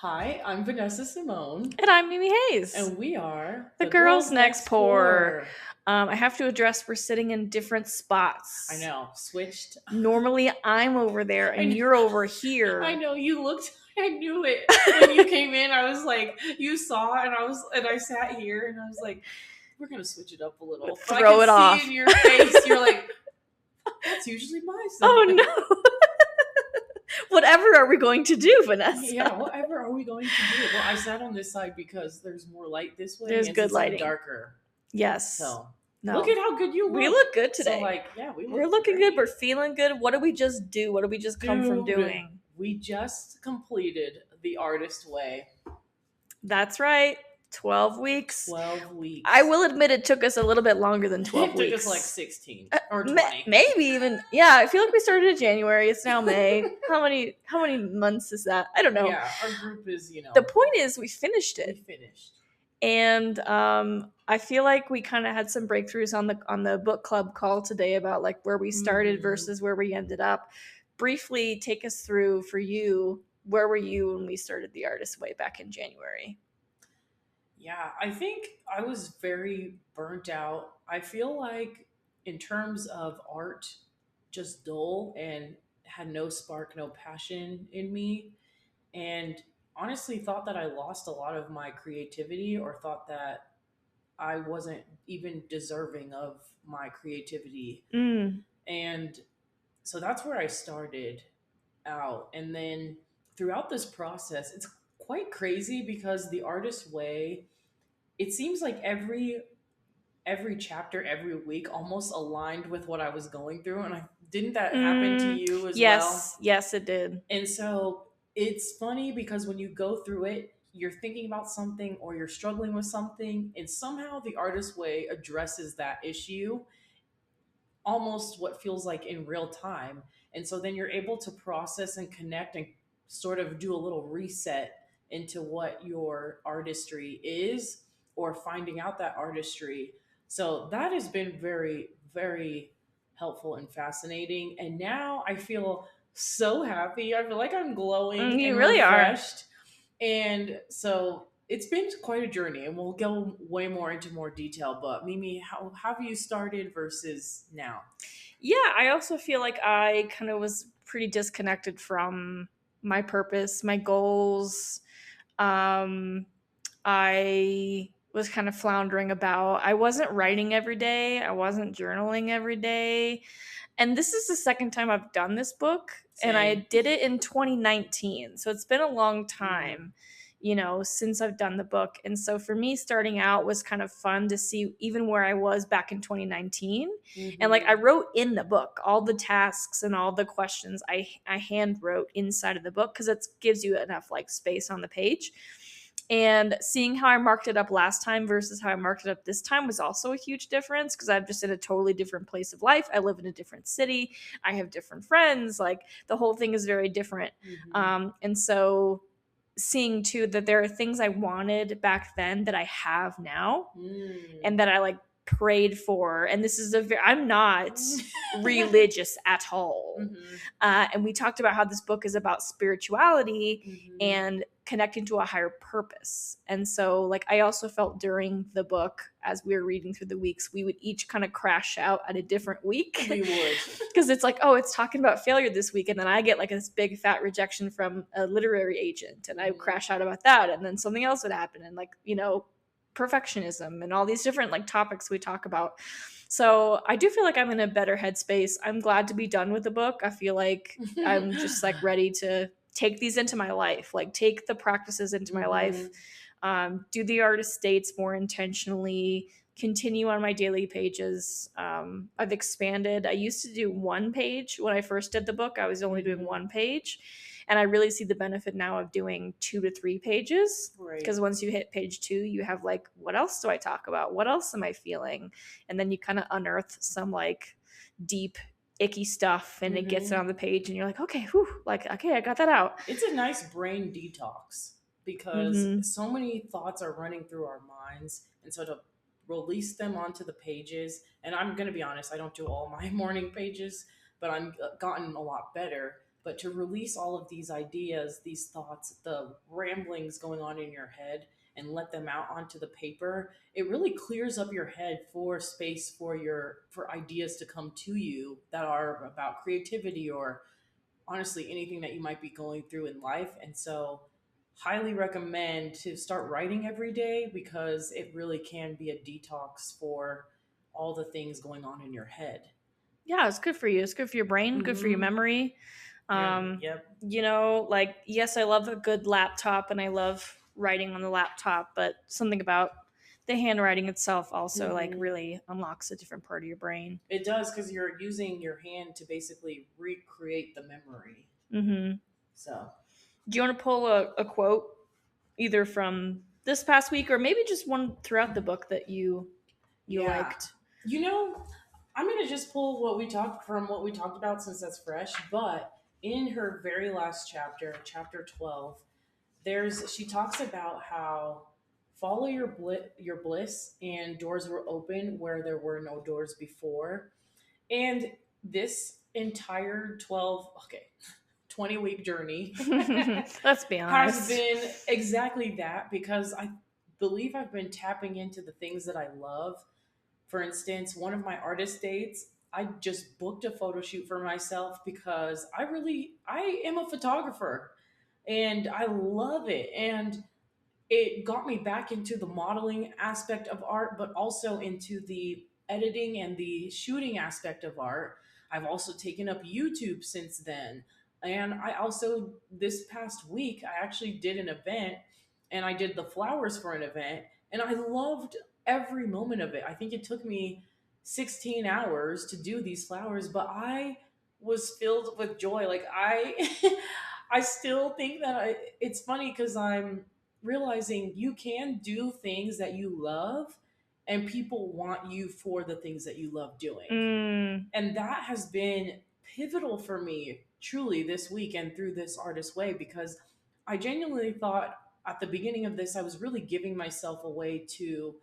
Hi, I'm Vanessa Simone, And I'm Mimi Hayes. and we are The girls next pour. I have to address we're sitting in different spots. I know, switched. Normally I'm over there I and know, you're over here. I know you looked. I knew it when you came in. I was like, you saw, and I sat here, and I was like, we're gonna switch it up a little. But Throw I it could off. see in your face, you're like, that's usually my side. Oh no. Whatever are we going to do, Vanessa? Yeah, whatever are we going to do? Well, I sat on this side because there's more light this way. There's and good it's lighting. Darker. Yes. So no. Look at how good you look. We look good today. So like, yeah, we're looking great. good. We're feeling good. What did we just do? What did we just come from doing? We just completed the Artist Way. That's right. 12 weeks. 12 weeks. I will admit it took us a little bit longer than 12 weeks. It took us like 16 or 20. Maybe even. Yeah, I feel like we started in January. It's now May. How many months is that? I don't know. Yeah, our group is, The point is we finished it. We finished. And I feel like we kind of had some breakthroughs on the book club call today about like where we started versus where we ended up. Briefly take us through for you, where were you when we started the Artist Way back in January? Yeah, I think I was very burnt out. I feel like in terms of art, just dull and had no spark, no passion in me. And honestly thought that I lost a lot of my creativity or thought that I wasn't even deserving of my creativity. And so that's where I started out. And then throughout this process, it's quite crazy because the Artist Way, it seems like every chapter every week almost aligned with what I was going through. And didn't that happen to you as well? Yes, it did. And so it's funny because when you go through it, you're thinking about something or you're struggling with something, and somehow the Artist Way addresses that issue almost what feels like in real time. And so then you're able to process and connect and sort of do a little reset into what your artistry is or finding out that artistry. So that has been very, very helpful and fascinating. And now I feel so happy. I feel like I'm glowing You and really refreshed. And so it's been quite a journey, and we'll go way more into more detail. But Mimi, how have you started versus now? Yeah, I also feel like I kind of was pretty disconnected from my purpose, my goals. I was kind of floundering about. I wasn't writing every day. I wasn't journaling every day. And this is the second time I've done this book. Same. And I did it in 2019. So it's been a long time, since I've done the book. And so for me, starting out was kind of fun to see even where I was back in 2019. And like I wrote in the book all the tasks and all the questions I hand wrote inside of the book because it gives you enough like space on the page. And seeing how I marked it up last time versus how I marked it up this time was also a huge difference because I'm just in a totally different place of life. I live in a different city. I have different friends. Like the whole thing is very different. And so seeing too that there are things I wanted back then that I have now and that I like prayed for. And this is I'm not religious at all. And we talked about how this book is about spirituality and connecting to a higher purpose. And so like I also felt during the book as we were reading through the weeks, we would each kind of crash out at a different week. We would. Because it's like, oh, it's talking about failure this week. And then I get like this big fat rejection from a literary agent and I would crash out about that. And then something else would happen. And like, perfectionism and all these different like topics we talk about. So I do feel like I'm in a better headspace. I'm glad to be done with the book. I feel like I'm just like ready to take these into my life, like take the practices into my life, do the artist states more intentionally, continue on my daily pages. I've expanded. I used to do one page when I first did the book. I was only doing one page. And I really see the benefit now of doing 2 to 3 pages. Because once you hit page 2, you have like, what else do I talk about? What else am I feeling? And then you kind of unearth some like deep, icky stuff and it gets it on the page and you're like, okay, whew, like, okay, I got that out. It's a nice brain detox because so many thoughts are running through our minds. And so to release them onto the pages, and I'm going to be honest, I don't do all my morning pages, but I've gotten a lot better. but to release all of these ideas, these thoughts, the ramblings going on in your head, and let them out onto the paper, it really clears up your head for space for ideas to come to you that are about creativity or honestly anything that you might be going through in life. And so highly recommend to start writing every day because it really can be a detox for all the things going on in your head. Yeah, it's good for you. It's good for your brain, good for your Mm-hmm. memory. Yeah. Yep. Like, yes, I love a good laptop and I love writing on the laptop, but something about the handwriting itself also like Mm-hmm. really unlocks a different part of your brain. It does because you're using your hand to basically recreate the memory. Mm-hmm. So Do you want to pull a quote either from this past week or maybe just one throughout the book that you yeah, liked? you know, I'm gonna just pull what we talked about since that's fresh. But in her very last chapter, chapter 12, she talks about how follow your bliss and doors will open where there were no doors before. And this entire 20-week journey Let's be has honest. been exactly that because I believe I've been tapping into the things that I love. For instance, one of my artist dates, I just booked a photo shoot for myself because I am a photographer and I love it. And it got me back into the modeling aspect of art, but also into the editing and the shooting aspect of art. I've also taken up YouTube since then. And I also, this past week, I actually did an event and I did the flowers for an event and I loved every moment of it. I think it took me 16 hours to do these flowers, but I was filled with joy. Like I still think that it's funny because I'm realizing you can do things that you love and people want you for the things that you love doing. Mm, And that has been pivotal for me truly this week and through this artist way because I genuinely thought at the beginning of this I was really giving myself away to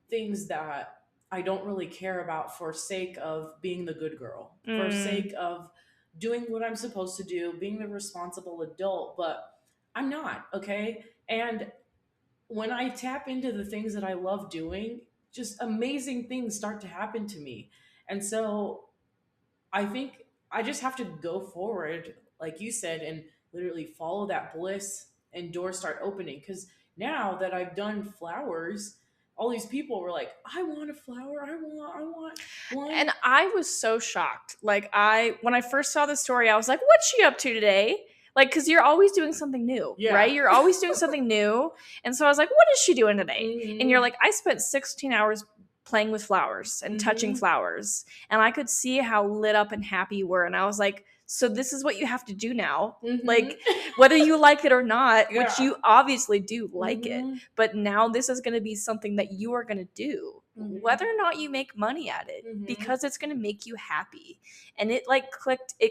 things that I don't really care about for sake of being the good girl, for mm. sake of doing what I'm supposed to do, being the responsible adult, but I'm not, okay? And when I tap into the things that I love doing, just amazing things start to happen to me. And so I think I just have to go forward, like you said, and literally follow that bliss and doors start opening. Because now that I've done flowers, all these people were like, I want a flower. I want one. And I was so shocked. Like when I first saw the story, I was like, "What's she up to today?" Like, because you're always doing something new, Yeah. right? You're always doing something new, and so I was like, "What is she doing today?" And you're Mm-hmm. like, "I spent 16 hours playing with flowers and touching Mm-hmm. flowers, and I could see how lit up and happy you were." And I was like, "So this is what you have to do now." Like, Mm-hmm. whether you like it or not, which Yeah. you obviously do like it, Mm-hmm. but now this is going to be something that you are going to do Mm-hmm. whether or not you make money at it Mm-hmm. because it's going to make you happy. And it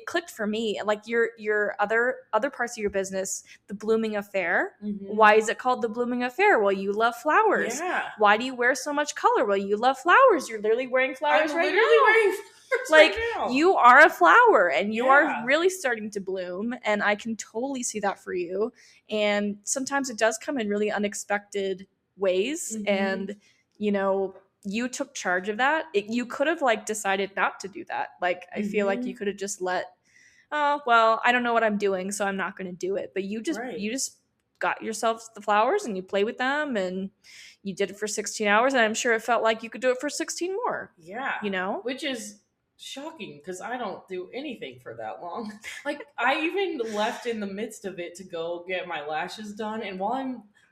clicked for me. Like your other parts of your business, the blooming affair. Mm-hmm. Why is it called the blooming affair? Well, you love flowers. Yeah. Why do you wear so much color? Well, you love flowers. You're literally wearing I'm flowers right literally now. wearing flowers Like, right now. you are a flower and you are Yeah. really starting to bloom, and I can totally see that for you. And sometimes it does come in really unexpected ways. Mm-hmm. And you took charge of that. You could have like decided not to do that. Like, I feel like Mm-hmm. you could have just oh well, I don't know what I'm doing, so I'm not going to do it. But Right. you just got yourself the flowers and you play with them, and you did it for 16 hours, and I'm sure it felt like you could do it for 16 more. Yeah. you know Which is shocking because I don't do anything for that long. Like, I even left in the midst of it to go get my lashes done. And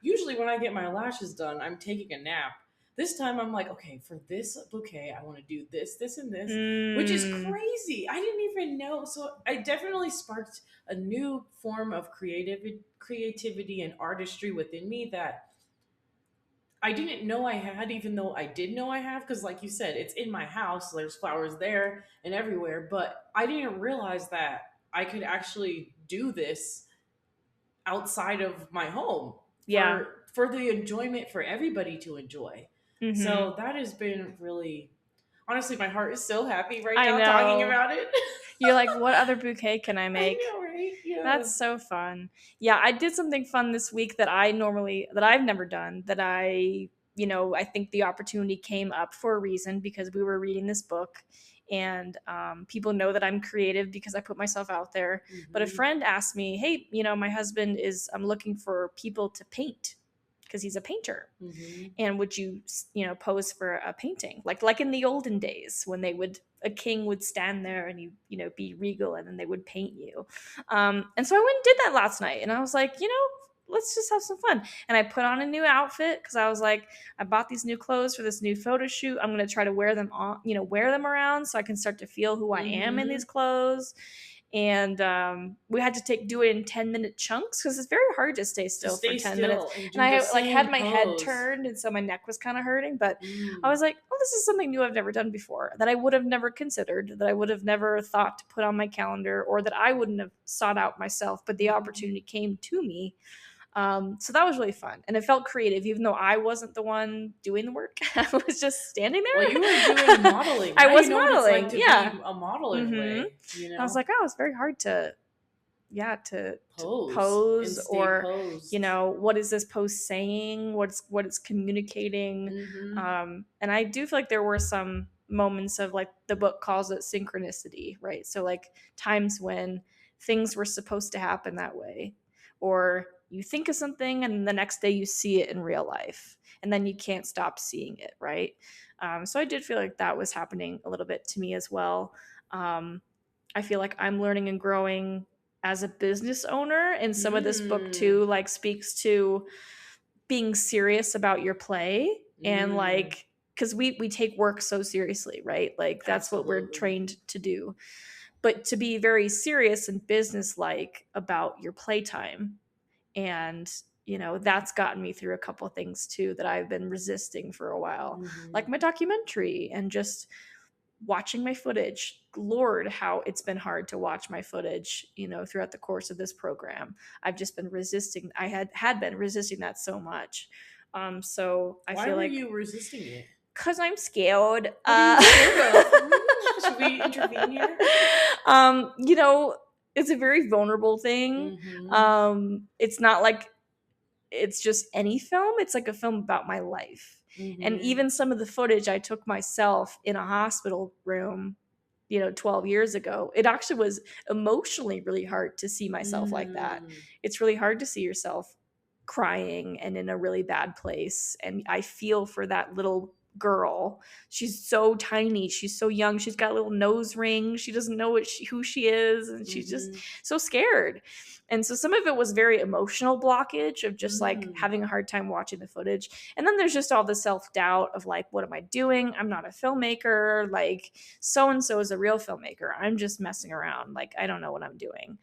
usually when I get my lashes done, I'm taking a nap. This time I'm like, okay, for this bouquet, I want to do this, this, and this, which is Mm. crazy. I didn't even know. So I definitely sparked a new form of creativity and artistry within me that I didn't know I had, even though I did know I have, because like you said, it's in my house. So there's flowers there and everywhere, but I didn't realize that I could actually do this outside of my home Yeah. for the enjoyment for everybody to enjoy. Mm-hmm. So that has been really, honestly, my heart is so happy right I now talking know. about it. You're like, what other bouquet can I I make? know, right? Yeah. That's so fun. Yeah, I did something fun this week that I've never done, that I think the opportunity came up for a reason, because we were reading this book, and people know that I'm creative because I put myself out there. But a friend asked me, hey, my husband I'm looking for people to paint because he's a painter. And would you pose for a painting, like in the olden days when a king would stand there and be regal, and then they would paint you. And so I went and did that last night, and I was like, let's just have some fun. And I put on a new outfit because I was like, I bought these new clothes for this new photo shoot. I'm going to try to wear them around so I can start to feel who I am in these clothes. And we had to do it in 10-minute chunks because it's very hard to stay still for 10 minutes. And I had my head turned, and so my neck was kind of hurting. But I was like, oh, this is something new I've never done before, that I would have never considered, that I would have never thought to put on my calendar, or that I wouldn't have sought out myself. But the opportunity came to me. So that was really fun, and it felt creative, even though I wasn't the one doing the work. I was just standing there. Well, you were doing modeling. I was modeling. What it's like to be a model in a way. I was like, oh, it's very hard to pose or posed. What is this pose saying? What it's communicating? And I do feel like there were some moments of, like, the book calls it synchronicity, right? So like times when things were supposed to happen that way, or you think of something and the next day you see it in real life, and then you can't stop seeing it, right? So I did feel like that was happening a little bit to me as well. I feel like I'm learning and growing as a business owner, and some of this book too, like, speaks to being serious about your play, and like, because we take work so seriously, right? Like, that's what we're trained to do. But to be very serious and business-like about your playtime. And that's gotten me through a couple of things too that I've been resisting for a while, like my documentary, and just watching my footage. Lord, how it's been hard to watch my footage throughout the course of this program. I've just been resisting. I had been resisting that so much. So I Why feel were like you resisting it? Because I'm scared. What are you scared of? Should we intervene here? It's a very vulnerable thing. It's not like it's just any film. It's like a film about my life. And even some of the footage I took myself in a hospital room, 12 years ago, it actually was emotionally really hard to see myself like that. It's really hard to see yourself crying and in a really bad place. And I feel for that little girl. She's so tiny. She's so young. She's got a little nose ring. She doesn't know who she is. And she's just so scared. And so some of it was very emotional blockage of just like having a hard time watching the footage. And then there's just all the self-doubt of like, what am I doing? I'm not a filmmaker. Like, so-and-so is a real filmmaker. I'm just messing around. Like, I don't know what I'm doing.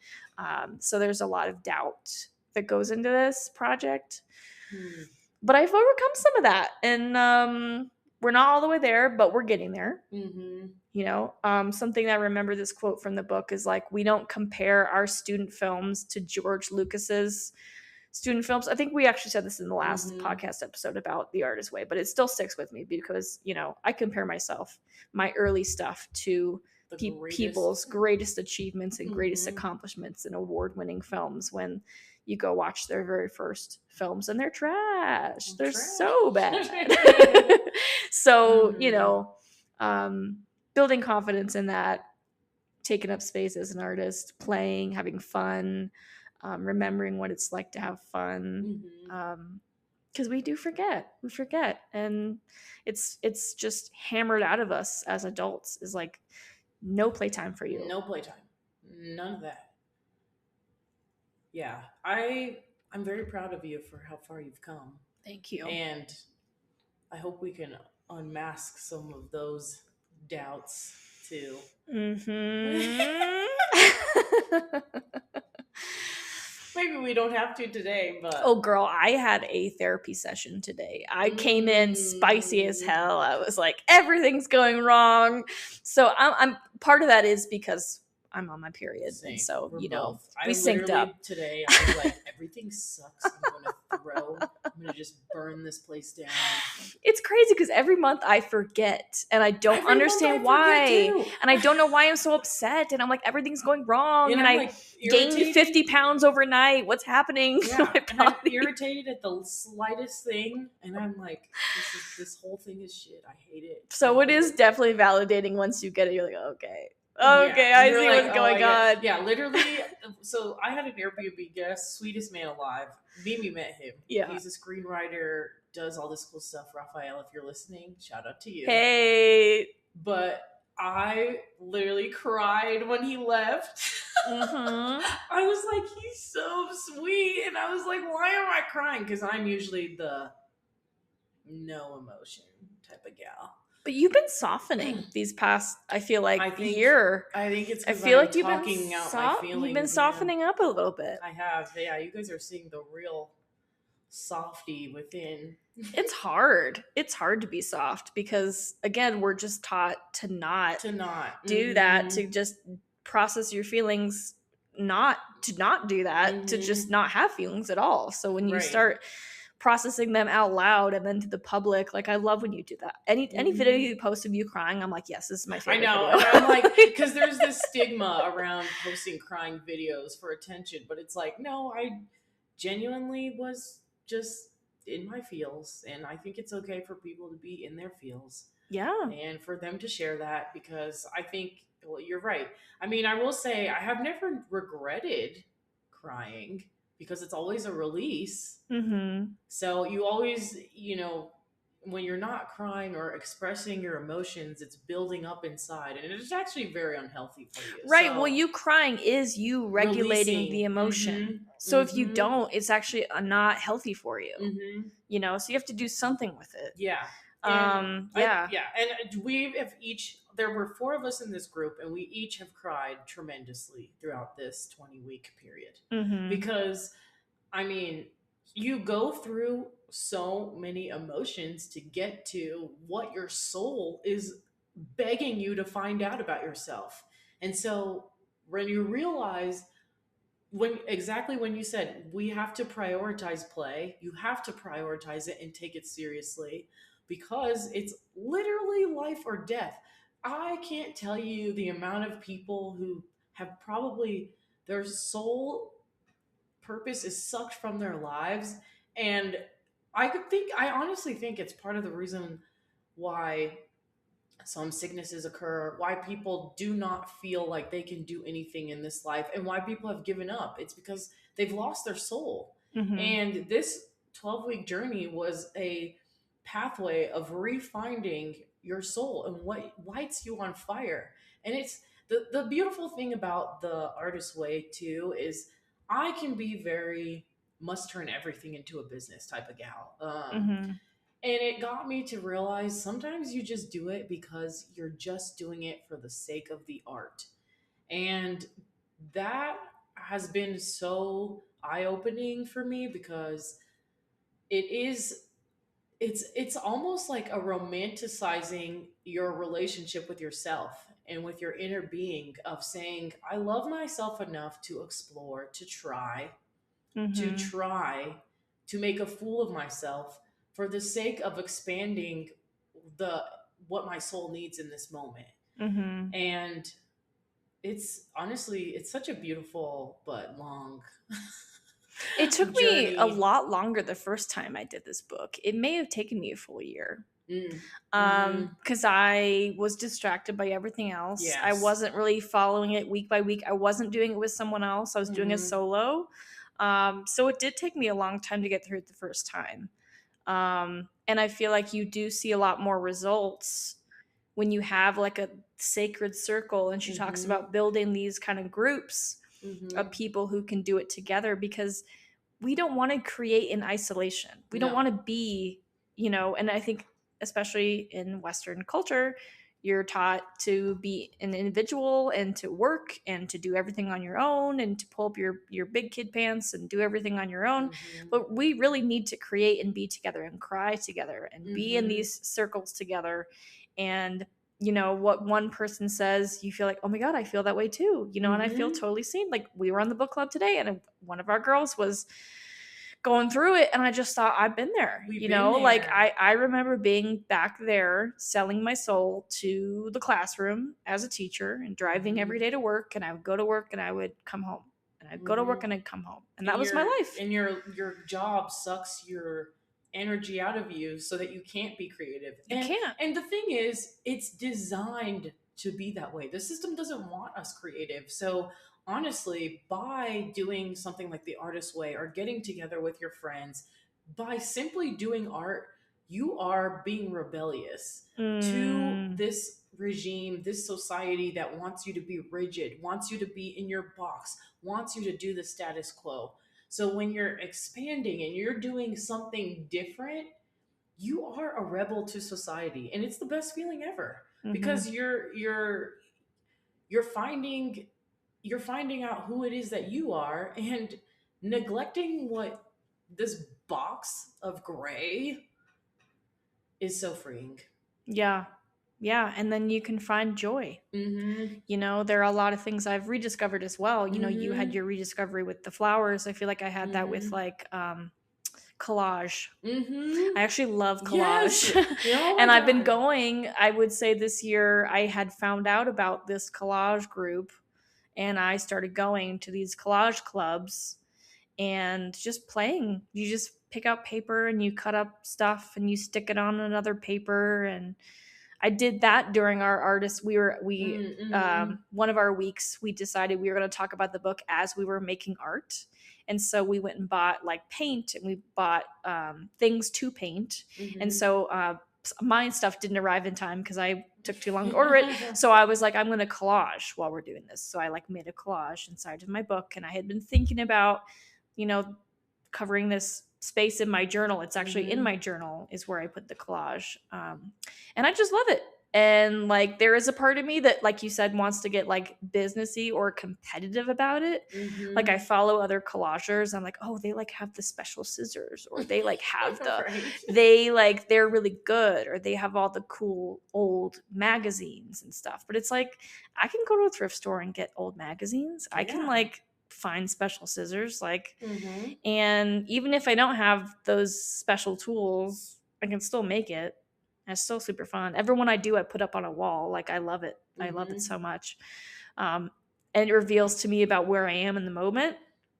So there's a lot of doubt that goes into this project. But I've overcome some of that. And we're not all the way there, but we're getting there. Something that I remember, this quote from the book is like, we don't compare our student films to George Lucas's student films. I think we actually said this in the last podcast episode about The Artist's Way, but it still sticks with me because, I compare my early stuff to people's greatest achievements and greatest accomplishments and award-winning films when you go watch their very first films and they're trash. They're so bad. So, building confidence in that, taking up space as an artist, playing, having fun, remembering what it's like to have fun. Because we forget. And it's just hammered out of us as adults, is like, no playtime for you. No playtime. None of that. Yeah. I'm very proud of you for how far you've come. Thank you. And I hope we can unmask some of those doubts too. Maybe we don't have to today, but... Oh, girl, I had a therapy session today. I came in spicy as hell. I was like, everything's going wrong. So I'm part of that is because I'm on my period. Same. And so, we synced up. Today, I was like, everything sucks. I'm going to throw I'm gonna just burn this place down. It's crazy because every month I forget and I don't Every month I understand forget why. too. And I don't know why I'm so upset. And I'm like, everything's going wrong. And And I'm I like gained 50 irritated. pounds overnight. What's happening to Yeah, my and I'm body? irritated at the slightest thing, and I'm like, this whole thing is shit. I hate it. I So it hate is it. definitely validating once you get it. You're like, okay. Yeah, Okay, I you're see like, what's oh, I going get. on. Yeah, literally. So I had an Airbnb guest, sweetest man alive. Mimi met him. Yeah. He's a screenwriter, does all this cool stuff. Raphael, if you're listening, shout out to you. Hey. But I literally cried when he left. Mm-hmm. I was like, he's so sweet, and I was like, why am I crying? Because I'm usually the no emotion type of gal. But you've been softening these past, I feel like, I think year. I think it's I because feel I'm like you've been talking out my feelings. you've been Yeah. softening up a little bit. I have. Yeah, you guys are seeing the real softy within. It's hard. It's hard to be soft because again, we're just taught to not do that, to just process your feelings, not do that, to just not have feelings at all. So when you start processing them out loud and then to the public, like I love when you do that. Any video you post of you crying, I'm like, yes, this is my favorite. I know, video. and I'm like, because there's this stigma around posting crying videos for attention, but it's like, no, I genuinely was just in my feels, and I think it's okay for people to be in their feels. Yeah. And for them to share that, because I think, well, you're right. I mean, I will say I have never regretted crying because it's always a release. Mm-hmm. So you always, when you're not crying or expressing your emotions, it's building up inside, and it's actually very unhealthy for you. Right. So, well, you crying is you regulating releasing. the emotion. So if you don't, it's actually not healthy for you. So you have to do something with it. Yeah. And, and we have there were 4 of us in this group, and we each have cried tremendously throughout this 20-week period. Because, I mean, you go through so many emotions to get to what your soul is begging you to find out about yourself. And so when you realize, when you said we have to prioritize play, you have to prioritize it and take it seriously, because it's literally life or death. I can't tell you the amount of people who have probably their soul purpose is sucked from their lives, and I honestly think it's part of the reason why some sicknesses occur, why people do not feel like they can do anything in this life, and why people have given up. It's because they've lost their soul. And this 12-week journey was a pathway of refinding your soul and what lights you on fire. And it's the beautiful thing about the artist way too is I can be very must turn everything into a business type of gal. And it got me to realize sometimes you just do it because you're just doing it for the sake of the art. And that has been so eye-opening for me, because it's almost like a romanticizing your relationship with yourself and with your inner being, of saying, I love myself enough to explore, to try to make a fool of myself for the sake of expanding the what my soul needs in this moment. And it's honestly, it's such a beautiful but long it took journey. me a lot longer the first time I did this book. It may have taken me a full year. Because I was distracted by everything else. Yes. I wasn't really following it week by week. I wasn't doing it with someone else. I was doing it solo. So it did take me a long time to get through it the first time. And I feel like you do see a lot more results when you have like a sacred circle. And she talks about building these kind of groups of people who can do it together, because we don't want to create in isolation. We don't want to be, and I think especially in Western culture, you're taught to be an individual and to work and to do everything on your own and to pull up your big kid pants and do everything on your own. But we really need to create and be together and cry together and be in these circles together. And what one person says, you feel like, oh my God, I feel that way too. And I feel totally seen. Like, we were on the book club today, and one of our girls was going through it, and I just thought, I've been there. We've You been know, like there. I remember being back there selling my soul to the classroom as a teacher and driving every day to work, and I would go to work and I would come home. And I'd go to work and I'd come home. And that was my life. And your job sucks your energy out of you so that you can't be creative. You can't. And the thing is, it's designed to be that way. The system doesn't want us creative. So honestly, by doing something like the artist way or getting together with your friends, by simply doing art, you are being rebellious to Mm, this regime, this society that wants you to be rigid, wants you to be in your box, wants you to do the status quo. So when you're expanding and you're doing something different, you are a rebel to society, and it's the best feeling ever hmm. because you're finding you're finding out who it is that you are and neglecting what this box of gray is so freeing. Yeah. Yeah. And then you can find joy. Mhm. You know, there are a lot of things I've rediscovered as well. You know, you had Mhm. your rediscovery with the flowers. I feel like I had that with Mhm. like collage. Mhm. I actually love Yes. collage. Oh my And I've been god. going, I would say this year, I had found out about this collage group and I started going to these collage clubs and just playing. You just pick out paper and you cut up stuff and you stick it on another paper. And I did that during our artist. We Mm-hmm. one of our weeks we decided we were going to talk about the book as we were making art, and so we went and bought like paint and we bought things to paint, and Mm-hmm. so my stuff didn't arrive in time because I took too long to order it. So I was like, I'm going to collage while we're doing this. So I like made a collage inside of my book, and I had been thinking about, you know, covering this space in my journal. It's actually in Mm-hmm. my journal is where I put the collage. And I just love it. And like there is a part of me that, like you said, wants to get like businessy or competitive about it. Like I Mm-hmm. follow other collagers. I'm like, oh, they like have the special scissors, or they like have Right. they're really good, or they have all the cool old magazines and stuff. But it's like I can go to a thrift store and get old magazines. I can Yeah. like find special scissors, like, Mm-hmm. and even if I don't have those special tools, I can still make it. And it's still super fun. Every one I do, I put up on a wall. Like I love it. I love it Mm-hmm. so much. Um, and it reveals to me about where I am in the moment.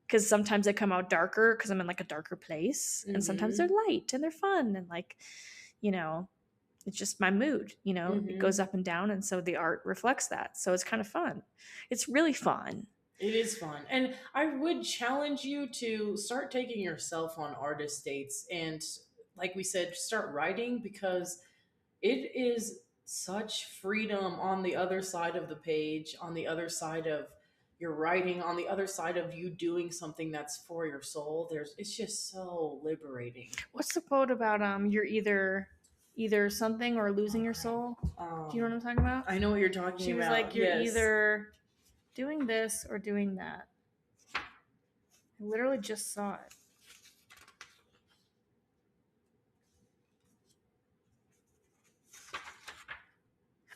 Because sometimes they come out darker because I'm in like a darker place, and sometimes they're Mm-hmm. light and they're fun and like, you know, it's just my mood. You know, it Mm-hmm. goes up and down, and so the art reflects that. So it's kind of fun. It's really fun. It is fun. And I would challenge you to start taking yourself on artist dates and, like we said, start writing because it is such freedom on the other side of the page, on the other side of your writing, on the other side of you doing something that's for your soul. It's just so liberating. What's the quote about you're either something or losing All your right. soul? Do you know what I'm talking about? I know what you're talking She was like, about. you're Yes. either doing this or doing that. I literally just saw it.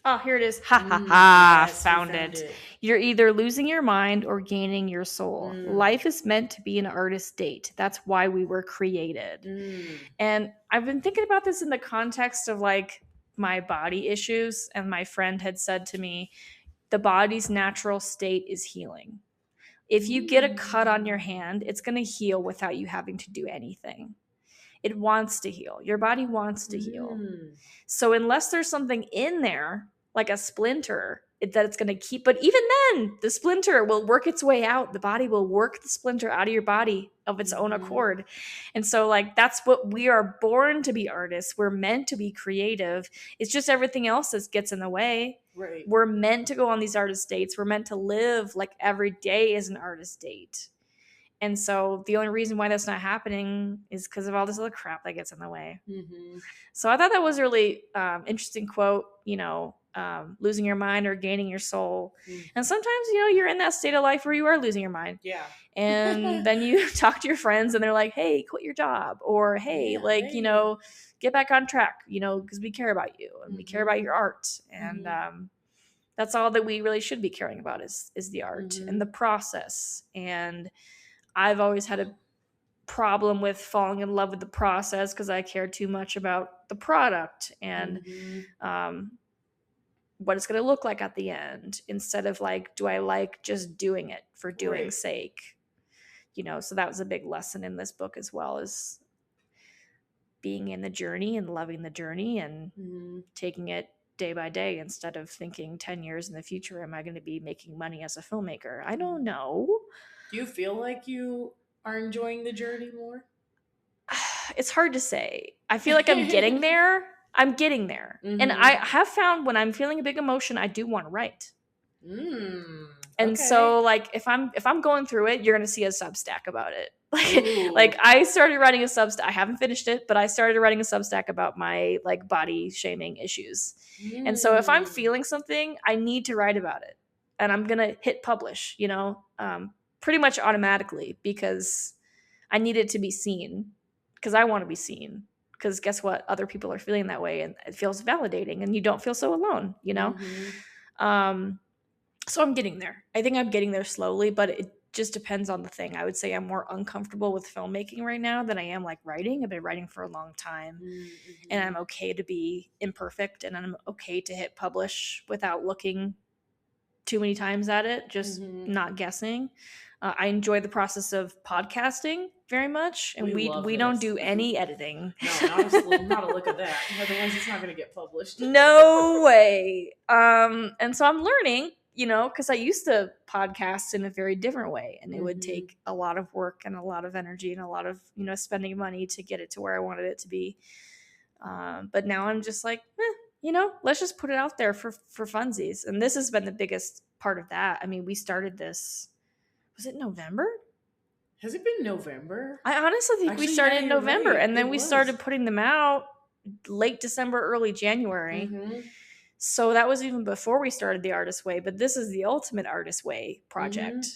Oh, here it is. Ha ha ha. Yes, you Found found it. it. You're either losing your mind or gaining your soul. Mm, Life is meant to be an artist date. That's why we were created. mm, And I've been thinking about this in the context of like my body issues. And my friend had said to me, the body's natural state is healing. If you get a cut on your mm, hand, it's going to heal without you having to do anything. It wants to heal. Your body wants to heal. mm. So unless there's something in there, like a splinter, that it's going to keep, but even then, the splinter will work its way out. The body will work the splinter out of your body of its own Mhm. accord. And so, like, that's what we are born to be artists. We're meant to be creative. It's just everything else that gets in the way. Right. We're meant to go on these artist dates. We're meant to live like every day is an artist date. And so the only reason why that's not happening is because of all this other crap that gets in the way. Mhm. So I thought that was a really interesting quote, losing your mind or gaining your soul. Mm. And sometimes, you're in that state of life where you are losing your mind. Yeah. And then you talk to your friends and they're like, hey, quit your job. Or, hey, Yeah. like, Hey. get back on track, because we care about you and we care about Mhm. your art. And Mhm. that's all that we really should be caring about is the art and Mhm. the process. And I've always had a problem with falling in love with the process because I care too much about the product and what it's going to look like at the end, instead of like, do I like just doing it for doing sake? So that was a big lesson in this book as well, as being in the journey and loving the journey and taking it day by day, instead of thinking 10 years in the future, am I going to be making money as a filmmaker? I don't know. Do you feel like you are enjoying the journey more? It's hard to say. I feel like I'm getting there. And I have found when I'm feeling a big emotion, I do want to write. And so like if I'm going through it, you're going to see a Substack about it. Like I started writing a Substack. I haven't finished it, but I started writing a Substack about my like body shaming issues. And so if I'm feeling something, I need to write about it. And I'm going to hit publish, pretty much automatically, because I need it to be seen, because I want to be seen. Because guess what? Other people are feeling that way, and it feels validating, and you don't feel so alone, So I'm getting there. I think I'm getting there slowly, but it just depends on the thing. I would say I'm more uncomfortable with filmmaking right now than I am like writing. I've been writing for a long time, and I'm okay to be imperfect, and I'm okay to hit publish without looking too many times at it, just not guessing. I enjoy the process of podcasting very much, and we don't do any editing. No, not a look at that. Otherwise, it's not going to get published. No way. And so I'm learning, because I used to podcast in a very different way, and it would take a lot of work and a lot of energy and a lot of spending money to get it to where I wanted it to be. But now I'm just like, let's just put it out there for funsies. And this has been the biggest part of that. I mean, we started this. Was it November? Has it been November? I honestly think we started in November, right. And then we started putting them out late December, early January. So that was even before we started the Artist Way. But this is the ultimate Artist Way project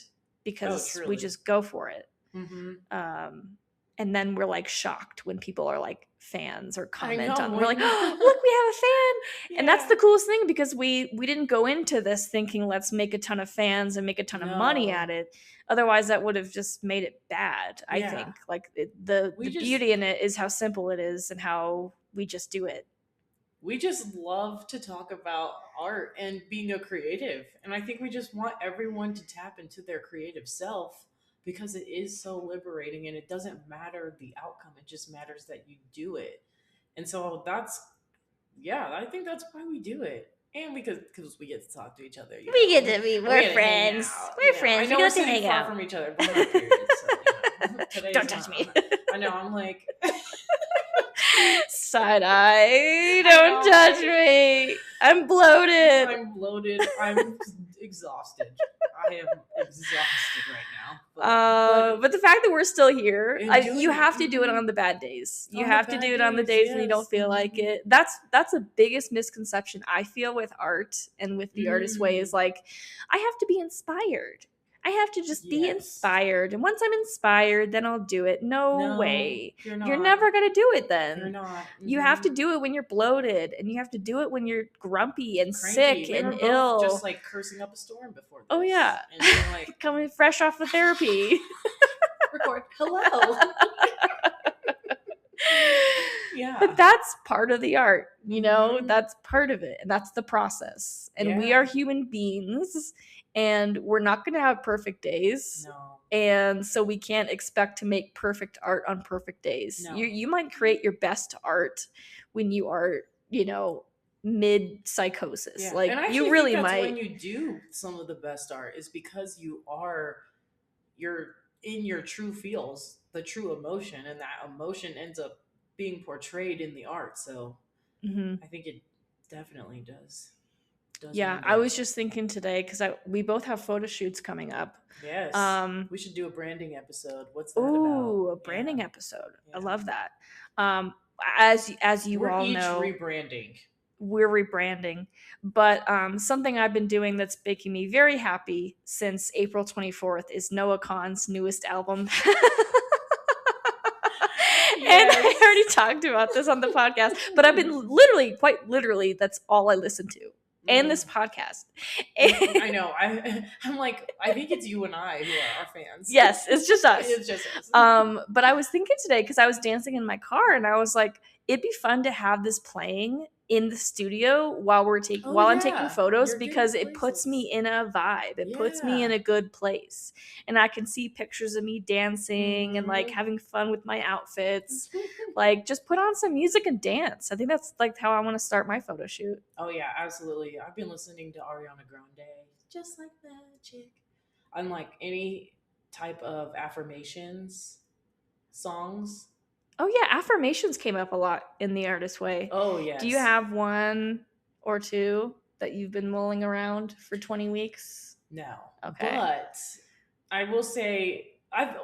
because we just go for it. And then we're like shocked when people are like fans or comment on. We're like, oh, look, we have a fan. Yeah. And that's the coolest thing, because we didn't go into this thinking let's make a ton of fans and make a ton of money at it. Otherwise, that would have just made it bad, I think. Like the beauty in it is how simple it is and how we just do it. We just love to talk about art and being a creative. And I think we just want everyone to tap into their creative self, because it is so liberating, and it doesn't matter the outcome. It just matters that you do it. And so I think that's why we do it. And because we get to talk to each other. We get to be, we're friends. We're friends. I know we we're get to hang far out from each other, but we're not periods, so, don't touch me. I know, I'm like... Side eye, don't touch me. I'm bloated. I'm exhausted. I am exhausted right now. But the fact that we're still here, you have to do it on the bad days. You have to do it on the days when you don't feel like it. That's the biggest misconception I feel with art and with the Artist Way, is like, I have to be inspired. I have to just be inspired. And once I'm inspired, then I'll do it. No way. You're never going to do it then. You're not. You have to do it when you're bloated, and you have to do it when you're grumpy and sick and ill. Just like cursing up a storm before this. Oh, yeah. And you're like, coming fresh off of therapy. Record. Hello. Yeah. But that's part of the art, that's part of it. And that's the process. And we are human beings. And we're not going to have perfect days. No. And so we can't expect to make perfect art on perfect days. No. You might create your best art when you are, mid-psychosis. Yeah. Like, and you really think that's might. When you do some of the best art is because you're in your true feels, the true emotion, and that emotion ends up being portrayed in the art. So I think it definitely does. Yeah, I was just thinking today, because we both have photo shoots coming up. Yes. We should do a branding episode. What's that about? Ooh, a branding episode. Yeah. I love that. As you all know, we're rebranding. But something I've been doing that's making me very happy since April 24th is Noah Kahan's newest album. And I already talked about this on the podcast, but I've been quite literally, that's all I listen to. and this podcast. I know. I'm like, I think it's you and I who are our fans. Yes, it's just us. It's just us. But I was thinking today, because I was dancing in my car, and I was like, it'd be fun to have this playing in the studio while I'm taking photos, because it puts me in a vibe. It puts me in a good place, and I can see pictures of me dancing and like having fun with my outfits. Like, just put on some music and dance. I think that's like how I want to start my photo shoot. Oh yeah, absolutely. I've been listening to Ariana Grande, just like magic. Unlike any type of affirmations songs. Oh yeah, affirmations came up a lot in the Artist Way. Oh yes. Do you have one or two that you've been mulling around for 20 weeks? No. Okay. But I will say I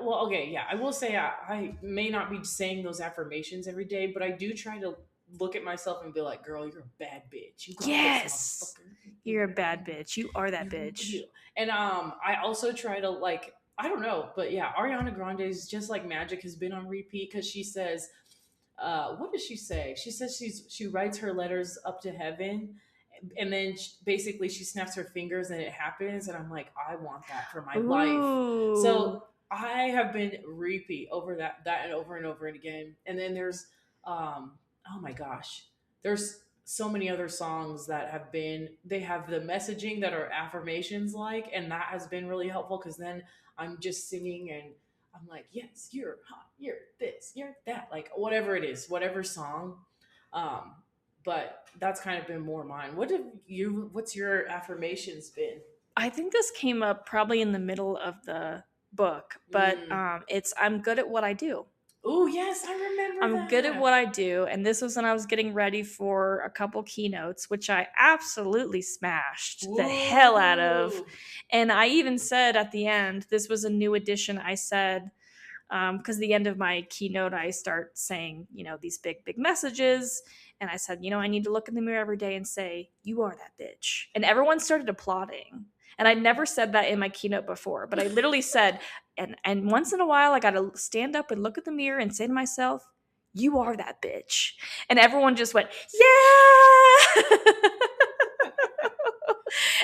will say I may not be saying those affirmations every day, but I do try to look at myself and be like, girl, you're a bad bitch. You got Yes. this, motherfucker. You're a bad bitch. You are that bitch. You. And I also try to, like, I don't know, but yeah, Ariana Grande's Just Like Magic has been on repeat, because she says, what does she say? She says she writes her letters up to heaven, and then basically she snaps her fingers and it happens, and I'm like, I want that for my life. So I have been repeat over that and over again. And then there's oh my gosh, there's so many other songs that they have the messaging that are affirmations, like, and that has been really helpful, because then I'm just singing and I'm like, yes, you're hot, you're this, you're that, like whatever it is, whatever song. Um, but that's kind of been more mine. What's your affirmations been? I think this came up probably in the middle of the book, but it's I'm good at what I do. Oh yes, I remember. I'm good at what I do, and this was when I was getting ready for a couple keynotes, which I absolutely smashed the hell out of. And I even said at the end, this was a new addition. I said, because the end of my keynote, I start saying, these big messages, and I said, I need to look in the mirror every day and say, you are that bitch. And everyone started applauding. And I never said that in my keynote before, but I literally said, and once in a while, I got to stand up and look at the mirror and say to myself, you are that bitch. And everyone just went, yeah.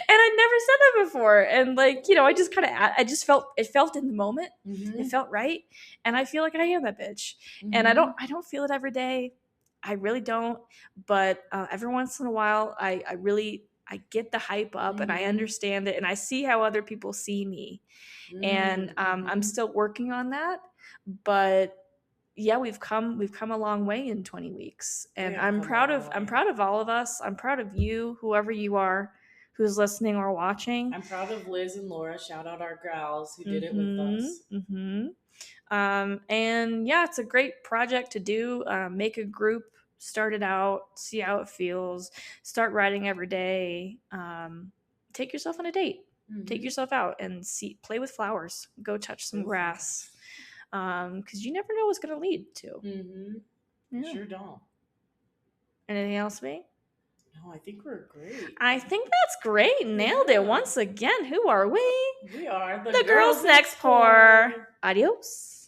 And I never said that before. And I just felt in the moment. Mm-hmm. It felt right. And I feel like I am that bitch. Mm-hmm. And I don't feel it every day. I really don't. But every once in a while, I get the hype up, and I understand it, and I see how other people see me. And I'm still working on that. But yeah, we've come a long way in 20 weeks. And I'm proud of all of us. I'm proud of you, whoever you are, who's listening or watching. I'm proud of Liz and Laura. Shout out our gals who did it with us. Mm-hmm. And yeah, it's a great project to do. Make a group, start it out, see how it feels, start writing every day. Take yourself on a date. Mm-hmm. Take yourself out and play with flowers. Go touch some grass. Because you never know what's going to lead to. Mm-hmm. Yeah. Sure don't. Anything else, me? No, I think we're great. I think that's great. Nailed it once again. Who are we? We are the Girls Next Pour. Adios.